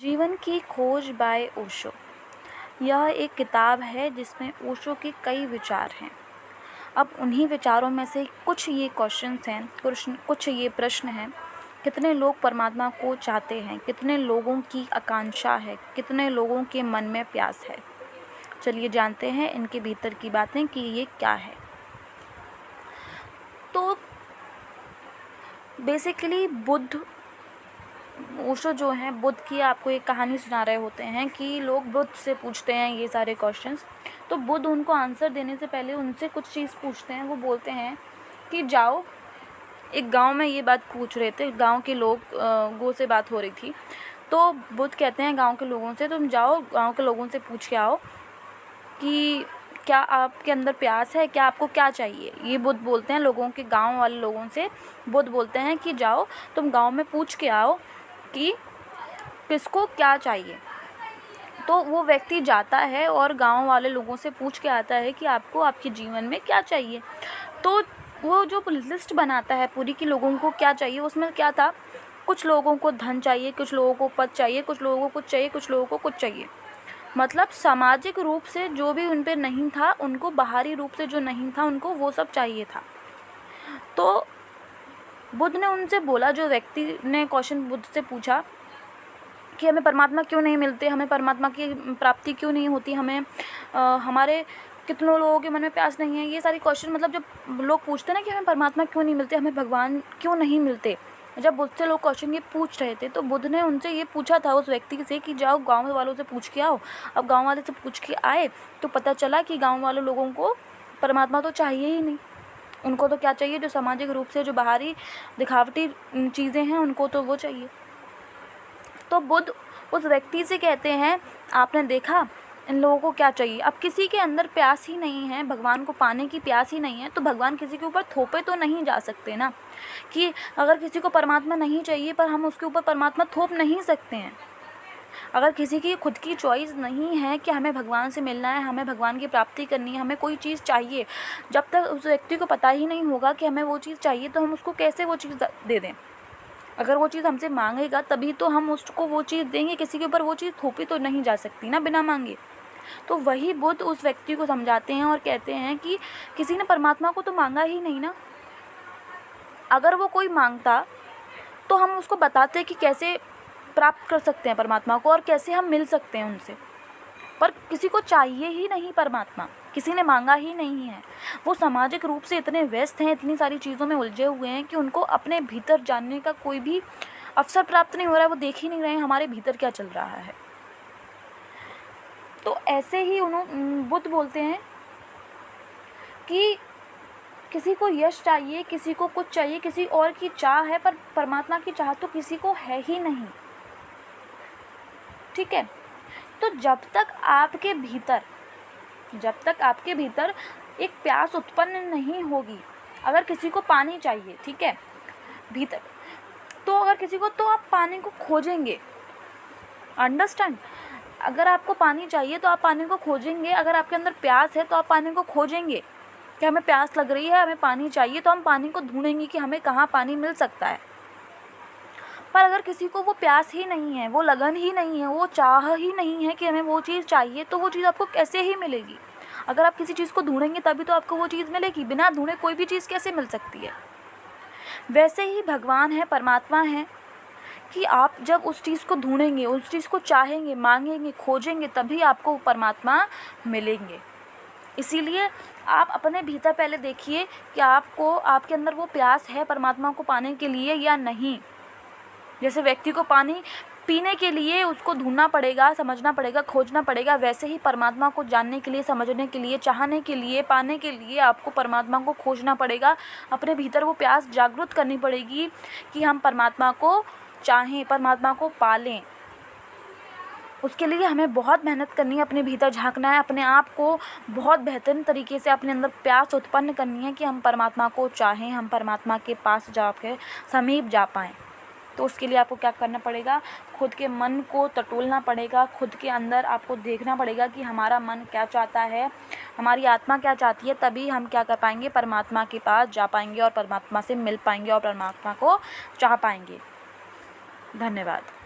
जीवन की खोज बाय ओशो। यह एक किताब है जिसमें ओशो के कई विचार हैं। अब उन्हीं विचारों में से कुछ ये क्वेश्चंस हैं, कुछ ये प्रश्न हैं। कितने लोग परमात्मा को चाहते हैं, कितने लोगों की आकांक्षा है, कितने लोगों के मन में प्यास है। चलिए जानते हैं इनके भीतर की बातें कि ये क्या है। तो बेसिकली ओशो जो हैं बुद्ध की आपको एक कहानी सुना रहे होते हैं कि लोग बुद्ध से पूछते हैं ये सारे क्वेश्चंस। तो बुद्ध उनको आंसर देने से पहले उनसे कुछ चीज़ पूछते हैं। वो बोलते हैं कि जाओ, एक गांव में ये बात पूछ रहे थे, गांव के लोग गो से बात हो रही थी। तो बुद्ध कहते हैं गांव के लोगों से, तुम जाओ गांव के लोगों से पूछ के आओ कि क्या आपके अंदर प्यास है, क्या आपको क्या चाहिए। ये बुद्ध बोलते हैं लोगों के, गांव वाले लोगों से बुद्ध बोलते हैं कि जाओ तुम गांव में पूछ के आओ कि किसको क्या चाहिए। तो वो व्यक्ति जाता है और गांव वाले लोगों से पूछ के आता है कि आपको आपके जीवन में क्या चाहिए। तो वो जो लिस्ट बनाता है पूरी कि लोगों को क्या चाहिए, उसमें क्या था, कुछ लोगों को धन चाहिए, कुछ लोगों को पद चाहिए, कुछ लोगों को कुछ चाहिए, कुछ लोगों को कुछ चाहिए। मतलब सामाजिक रूप से जो भी उन पे नहीं था, उनको बाहरी रूप से जो नहीं था, उनको वो सब चाहिए था। तो बुद्ध ने उनसे बोला, जो व्यक्ति ने क्वेश्चन बुद्ध से पूछा कि हमें परमात्मा क्यों नहीं मिलते, हमें परमात्मा की प्राप्ति क्यों नहीं होती, हमें हमारे कितनों लोगों के मन में प्यास नहीं है। ये सारी क्वेश्चन मतलब जब लोग पूछते ना कि हमें परमात्मा क्यों नहीं मिलते, हमें भगवान क्यों नहीं मिलते, जब बुद्ध से लोग क्वेश्चन ये पूछ रहे थे, तो बुद्ध ने उनसे ये पूछा था उस व्यक्ति से कि जाओ गाँव वालों से पूछ के आओ। अब गाँव वाले से पूछ के आए तो पता चला कि गाँव वाले लोगों को परमात्मा तो चाहिए ही नहीं। उनको तो क्या चाहिए, जो सामाजिक रूप से जो बाहरी दिखावटी चीज़ें हैं उनको तो वो चाहिए। तो बुद्ध उस व्यक्ति से कहते हैं, आपने देखा इन लोगों को क्या चाहिए। अब किसी के अंदर प्यास ही नहीं है, भगवान को पाने की प्यास ही नहीं है, तो भगवान किसी के ऊपर थोपे तो नहीं जा सकते ना। कि अगर किसी को परमात्मा नहीं चाहिए पर हम उसके ऊपर परमात्मा थोप नहीं सकते हैं। अगर किसी की खुद की चॉइस नहीं है कि हमें भगवान से मिलना है, हमें भगवान की प्राप्ति करनी है, हमें कोई चीज़ चाहिए, जब तक उस व्यक्ति को पता ही नहीं होगा कि हमें वो चीज़ चाहिए, तो हम उसको कैसे वो चीज़ दे दें। अगर वो चीज़ हमसे मांगेगा तभी तो हम उसको वो चीज़ देंगे, किसी के ऊपर वो चीज़ थोपी तो नहीं जा सकती ना बिना मांगे। तो वही बुद्ध उस व्यक्ति को समझाते हैं और कहते हैं कि किसी ने परमात्मा को तो मांगा ही नहीं ना। अगर वो कोई मांगता तो हम उसको बताते कि कैसे प्राप्त कर सकते हैं परमात्मा को और कैसे हम मिल सकते हैं उनसे। पर किसी को चाहिए ही नहीं परमात्मा, किसी ने मांगा ही नहीं है। वो सामाजिक रूप से इतने व्यस्त हैं, इतनी सारी चीज़ों में उलझे हुए हैं कि उनको अपने भीतर जानने का कोई भी अवसर प्राप्त नहीं हो रहा है। वो देख ही नहीं रहे हैं हमारे भीतर क्या चल रहा है। तो ऐसे ही बुद्ध बोलते हैं कि किसी को यश चाहिए, किसी को कुछ चाहिए, किसी और की चाह है, पर परमात्मा की चाह तो किसी को है ही नहीं। ठीक है। तो जब तक आपके भीतर एक प्यास उत्पन्न नहीं होगी, अगर किसी को पानी चाहिए, ठीक है, भीतर, तो अगर किसी को, तो आप पानी को खोजेंगे। अंडरस्टैंड। अगर आपको पानी चाहिए तो आप पानी को खोजेंगे। अगर आपके अंदर प्यास है तो आप पानी को खोजेंगे कि हमें प्यास लग रही है, हमें पानी चाहिए, तो हम पानी को ढूंढेंगे कि हमें कहाँ पानी मिल सकता है। पर अगर किसी को वो प्यास ही नहीं है, वो लगन ही नहीं है, वो चाह ही नहीं है कि हमें वो चीज़ चाहिए, तो वो चीज़ आपको कैसे ही मिलेगी। अगर आप किसी चीज़ को ढूंढेंगे तभी तो आपको वो चीज़ मिलेगी, बिना ढूंढे कोई भी चीज़ कैसे मिल सकती है। वैसे ही भगवान है, परमात्मा है, कि आप जब उस चीज़ को ढूंढेंगे, उस चीज़ को चाहेंगे, मांगेंगे, खोजेंगे, तभी आपको परमात्मा मिलेंगे। इसीलिए आप अपने भीतर पहले देखिए कि आपके अंदर वो प्यास है परमात्मा को पाने के लिए या नहीं। जैसे व्यक्ति को पानी पीने के लिए उसको ढूंढना पड़ेगा, समझना पड़ेगा, खोजना पड़ेगा, वैसे ही परमात्मा को जानने के लिए, समझने के लिए, चाहने के लिए, पाने के लिए आपको परमात्मा को खोजना पड़ेगा। अपने भीतर वो प्यास जागृत करनी पड़ेगी कि हम परमात्मा को चाहें, परमात्मा को पालें। उसके लिए हमें बहुत मेहनत करनी है, अपने भीतर झांकना है, अपने आप को बहुत बेहतरीन तरीके से अपने अंदर प्यास उत्पन्न करनी है कि हम परमात्मा को चाहें, हम परमात्मा के पास जाकर समीप जा पाएँ। तो उसके लिए आपको क्या करना पड़ेगा, खुद के मन को टटोलना पड़ेगा, खुद के अंदर आपको देखना पड़ेगा कि हमारा मन क्या चाहता है, हमारी आत्मा क्या चाहती है। तभी हम क्या कर पाएंगे, परमात्मा के पास जा पाएंगे और परमात्मा से मिल पाएंगे और परमात्मा को चाह पाएंगे। धन्यवाद।